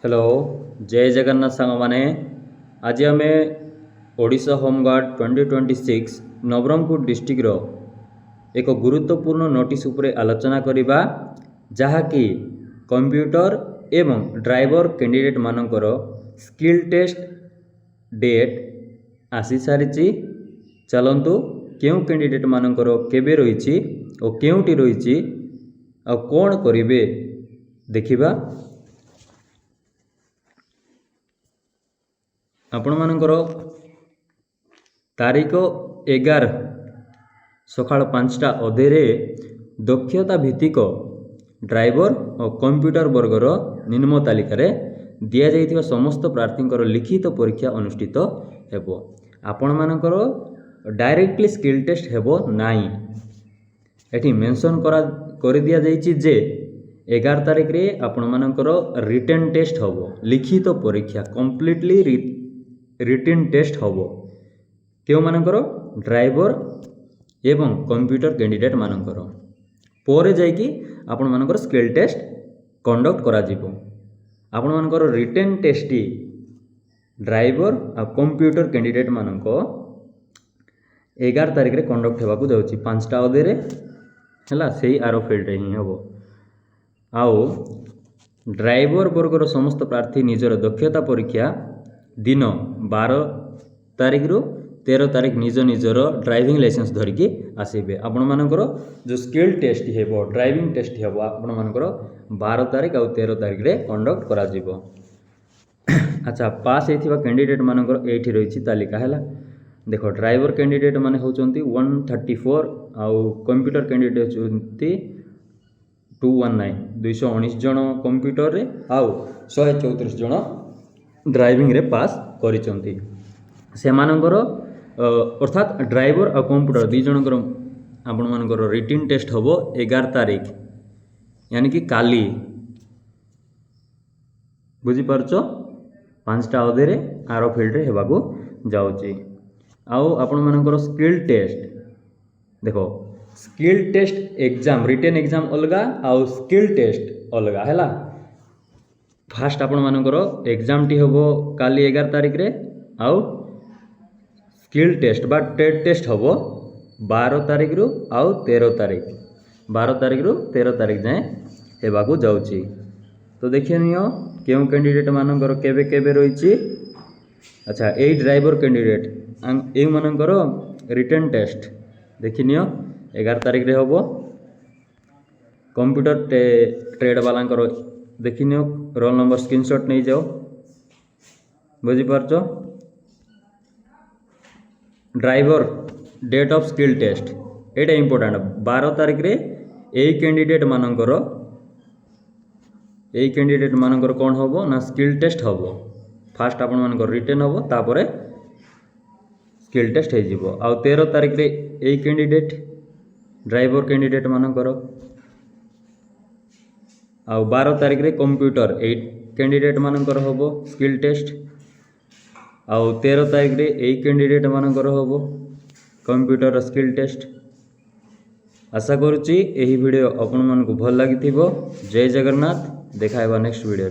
Hello जय जगन्नाथ सांग माने आज आम ओडिशा होमगार्ड 2026 नवरंगपुर डिस्ट्रिक्ट रो एक गुरुत्वपूर्ण नोटिस उपरे आलोचना करिबा जहाँकि कंप्यूटर एवं ड्राइवर कैंडिडेट मानकर स्किल टेस्ट डेट आसी सारी। चलतु क्यों कैंडिडेट मानकर केबे रही और केउटी रही और कौन करिवे देखिबा। आपण मानकर तारीख 11 सकाळ 5टा अधे दक्षता भित्तिक ड्राइवर और कंप्यूटर वर्गर निम्न तालिकार दि जाइथिबा समस्त प्रार्थींकर लिखित परीक्षा अनुष्ठित हेबो। आपण मानकर डायरेक्टली स्किल टेस्ट हेबो नाई। एठी मेंशन कर दिया जाइछि जे 11 तारिख रे आपण मानकर रिटन टेस्ट हेबो, लिखित परीक्षा कंप्लीटली रिटन टेस्ट हेबो क्यों मानकर ड्राइवर एवं कंप्यूटर कैंडिडेट मानकर पोरे जाइकी आपण मानकर स्किल टेस्ट कंडक्ट करा जिवो। आपण मानकर रिटन टेस्ट ड्राइवर आ कंप्यूटर कैंडिडेट मानक 11 तारिख रे कंडक्ट हेबा को जाउछि 5टा अधे रे हला सेही आरो फील्ड रे ही हेबो। आउ ड्राइवर वर्गर समस्त प्रार्थी निजर दक्षता परीक्षा दिन 12 तारिख रु 13 तारिख निज निजर ड्राइविंग लाइसेंस धरिकी आसबे। आपण मानकर जो स्किल टेस्ट हेबो ड्राइविंग टेस्ट हेबो आपण मानकर 12 तारिख और 13 तारिख रे कंडक्ट करा जिवो। अच्छा पास हेथिबा कैंडिडेट मानकर एठी रहिछि तालिका हैला देखो। ड्राइवर कैंडिडेट माने होचंती 134 आउ कंप्यूटर कैंडिडेट होचंती 219 219 जन कंप्यूटर रे आउ 134 जन ड्राइविंग रे पास करिसंती। से मानकर अर्थात ड्राइवर और कंप्यूटर दुई जनकर आपण मानकर रिटन टेस्ट हबो 11 तारिख यानी कि काली बुझी पारछो 5टा अधे रे आरो फील्ड रे हेबा को जाउची। आउ आपण मानकर स्किल टेस्ट देखो skill test exam written exam अलगा आउ स्किल टेस्ट अलगा हैला। फास्ट आपण मानकर एग्जाम टी हबो काली 11 तारिख रे आउ स्किल टेस्ट बा ट्रेड टेस्ट हबो 12 तारिख रु आउ 13 तारिख 12 तारिख रु 13 तारिख जाए हेबा को जाउची। तो देखिए नियो केउ कैंडिडेट मानकर केबे केबे रहिछि। अच्छा ए ड्राइवर कैंडिडेट ए मानकर रिटन टेस्ट देखि नियो 11 तारिख रे हबो। कंप्यूटर ट्रेड वालांकर देखि नियो रोल नंबर स्क्रीनशॉट नहीं जाओ बुझी पारछो। Driver date of skill test एटा इंपोर्टेंट 12 तारिख रे ए कैंडिडेट मानकर कौन होबो ना स्किल टेस्ट होबो। फास्ट आपण मानकर रिटन होबो तापरे स्किल टेस्ट हे जिवो। आ 13 तारिख रे ए कैंडिडेट ड्राइवर कैंडिडेट मानकर आ 12 तारिख रे कंप्यूटर 8 कैंडिडेट मानकर होबो स्किल टेस्ट आ 13 तारिख रे ए कैंडिडेट मानकर होबो कंप्यूटर स्किल टेस्ट। आशा करुच्ची एही वीडियो आपण मानकु भल लागिथिबो। जय जगन्नाथ देखा हेबा नेक्स्ट वीडियो।